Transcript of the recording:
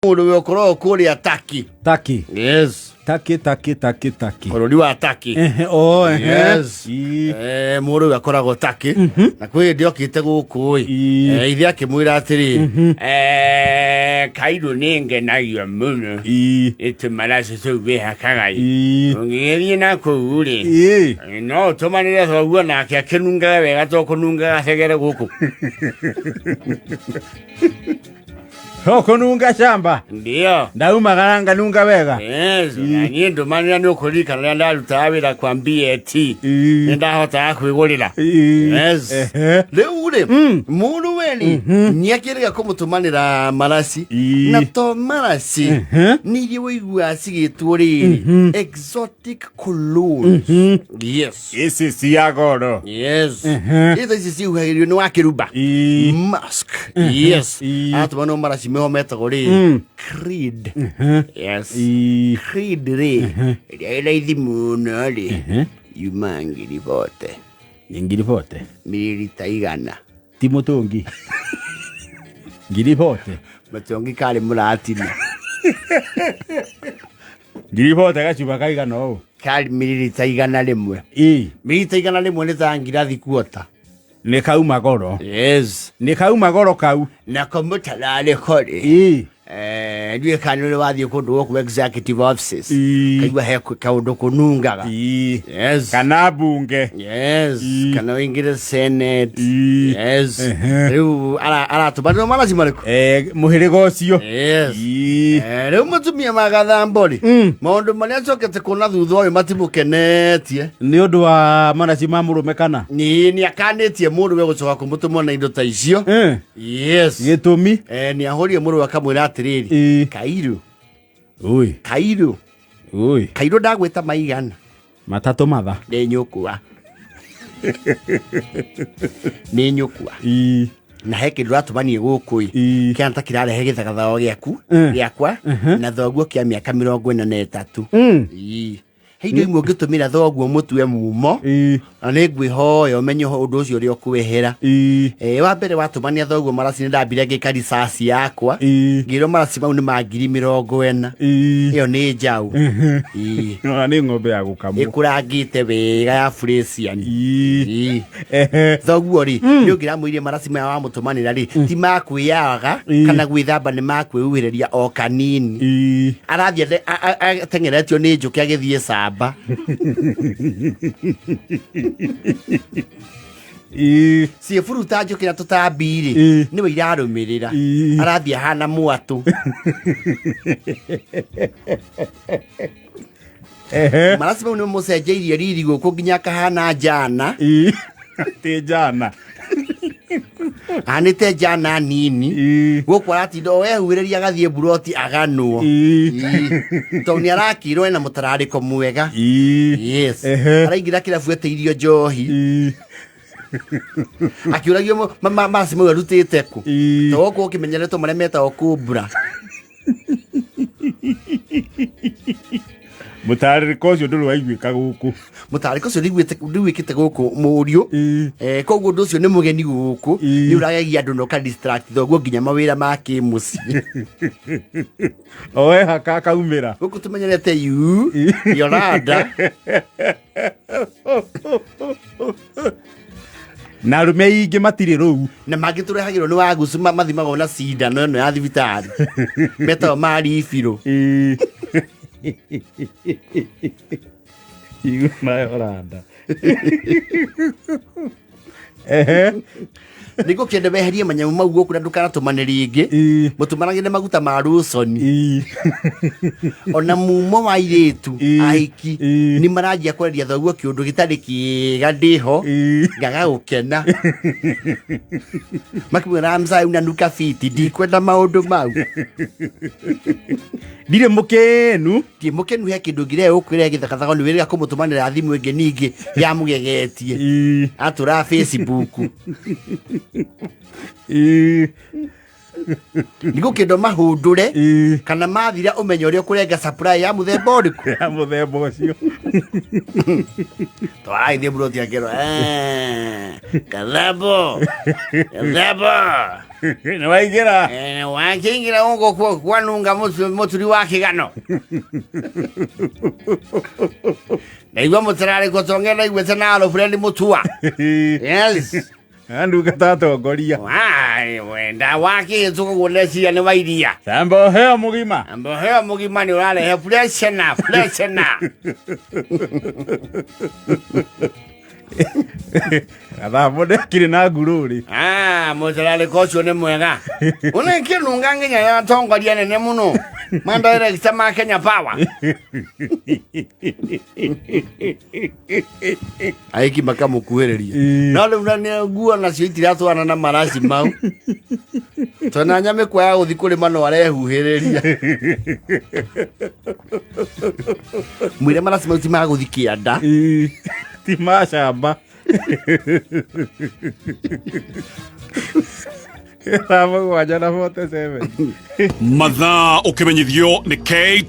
mũrũwe ũkorwo kũrĩa Taki. Yes. Taki. Bũrũri wa Taki. Yes. Mũrũwe akoragwo Taki. Na kwĩ hĩndĩ okĩte gũkũ ithe akĩmwĩra atĩrĩ Kairũ nĩ ngenagio mũno ĩtĩ maraci tũu wĩhakaga ũngĩgĩthiĩ na kũu rĩ no ũtũmanĩre thoguo nake akĩnungaga wega tokũnungaga segere gũkũ. Kununga shamba. Ndio. Ndaumagara nganunga wega. Yes. Niĩ ndũmanĩra nĩ ũkũririkana rĩrĩa ndarutaga wĩra kwa BAT. Nĩ ndahotaga kwĩgũrĩra. Yes. Rĩu rĩ mũrũwe nĩ akĩrĩga kũmũtũmanĩra maraci. Na to maraci nĩ iria ũiguaga cigĩtwo rĩrĩ exotic colognes. Yes. Ici cia goro. Yes. Ici cihuhagĩrio nĩ wa kĩrumba. Mask. Yes. Atũmanwo maraci meho metagwo rĩ Creed. Yes. Creed rĩ rĩraithi mũno rĩ yuma ngiri vote mililita 100 ti mũtũngi ngiri vote mũtũngi karĩ mũratina ngiri vote gacuba kaigana ũũ karĩ mililita 100 rĩmwe mililita 100 rĩmwe nĩ ta ngirathi kuota. Nĩ kauma goro. Yes. Nĩ kauma goro kau. Na komũtararĩ kore. Ndiũĩ kana nĩ wathiĩ kũndũ gũkũ executive offices. Kaigua he kaũndũ kũnungaga. Yes. Kana bunge. Yes. Kana wĩingĩre senate. Yes. Rĩu aratũmanĩrwo maraci marĩkũ? Mũhĩrĩga ũcio. Yes. Rĩu mũtumia wa Gathambo rĩ maũndũ marĩa acokete kuona thutha ũyũ matimũkenetie. Nĩ ũndũ wa maraci ma mũrũme kana? Nĩ akanĩtie mũrũwe gũcoka kũmũtũmwo na indo ta icio. Yes. Gĩtũmi? Nĩ ahũrire mũrũwe akamwĩra atĩrĩrĩ Kairũ ndagwĩta maigana matatũ matha nĩ nyũkwa na he kĩndũ ratũmanie gũkũ kĩana ta kĩrarehe gĩthagathago gĩakwa na thoguo kĩa mĩaka 43. Indo imwe ũngĩtũmĩra thoguo mũtue mumo na nĩ ngwĩhoya ũmenye ũndũ ũcio ũrĩa ũkwehera. Wa mbere watũmania thoguo maraci nĩ ndambire ngĩka research yakwa ngĩrwo maraci mau nĩ ma ngiri 40. Ĩyo nĩ njaũ. Nĩ ng'ombe ya gũkamwo ĩkũrangĩte wega ya Fresian. Thoguo rĩ nĩ ũngĩramũirie maraci maya wamũtũmanĩra rĩ ti makwĩyaga kana gwĩthamba nĩ makwĩhuhĩrĩria o kanini. Arathiĩ ateng'eretio nĩ njũkĩ agĩthiĩ Saba. Ciĩhuruta njũkĩ na tũtambi rĩ nĩwe irarũmĩrĩra arathiĩ ahana mwatũ. Maraci mau nĩ mũcenjeirie riri gũkũ nginya kahana njana. Ti njana anĩte njana nini gũkũ aratinda o ehuhĩrĩria agathiĩ mburoti aganwo tondũ nĩ arakĩrwo ena mũtararĩko mwega. Yes. Araingĩra kĩrabu etĩirio njohi akĩũragio maraci mau arutĩte kũ tondũ gũkũ ũkĩmenyeretwo marĩa metagwo kũmbura. Mũtararĩko ũcio ndũrĩ waiguĩka gũkũ. Mũtararĩko ũcio ndĩwĩkĩte gũkũ mũriũ. Koguo ũndũ ũcio nĩ mũgeni gũkũ nĩ ũragegia andũ noka distract thoguo nginya mawĩra ma kĩmũciĩ. Oe haka kaumĩra gũkũ tũmenyerete Yolanda na arũme ingĩ matirĩ rũu na mangĩ tũrehagĩrwo nĩ wagucu mathimagwo na cindano ĩno ya thibitarĩ metagwo maribirũ. Yolanda nĩguo kĩende weherie manyamũ mau gũkũ na ndũkanatũmane rĩngĩ mũtũmanagĩre maguta ma rũconi. Ona mumo wa airĩtu ahiki nĩ maranjia kwereria thoguo kĩũndũ gĩtarĩ kĩega ndĩho ngaga gũkena makĩmwĩra mzai unanuka fiti ndikwenda maũndũ mau. Ndirĩ mũkenu he kĩndũ ngĩrehe ũkwĩra gĩthakathago nĩ wĩrĩga kũmũtũmanĩra thimũ ĩngĩ ningĩ yamũgegetie atũra Facebook. Nĩguo kĩndũ mahũndũre kana mathira ũmenye ũrĩa ũkũrenga supply ya mũthemba ũrĩkũ. Ya mũthemba ũcio twaraithie mburoti akĩrwo Gathambo Nĩ waingĩra. Wakĩingĩra ũguo kwanunga mũturi wa kĩgano. Naigua mũtararĩko tonge naiguĩte na Alfred Mutua. Yes. Andungata atongoria. Wenda wakĩhĩtũka ũguo neciria nĩ wairia. Sambo heo mũgima. Sambo heo mũgima nĩ ũrarehe pressure. Gathambo ndekire na ngurũri. Mũtararĩko ũcio nĩ mwega. Ũna kĩnunga nginya ya atongoria nene mũno. Mandirector ma Kenya Power. Aiki makamũkuhĩrĩria. No rĩu na nĩ nguo nacio itiratwarana na maraci mau. Tona nyamĩkwa ya gũthiĩ kũrĩma no arehuhĩrĩria. Mwĩre maraci mau ti ma gũthiĩ kĩanda. Ti ma shamba. Mathaa ũkĩmenyithio nĩ K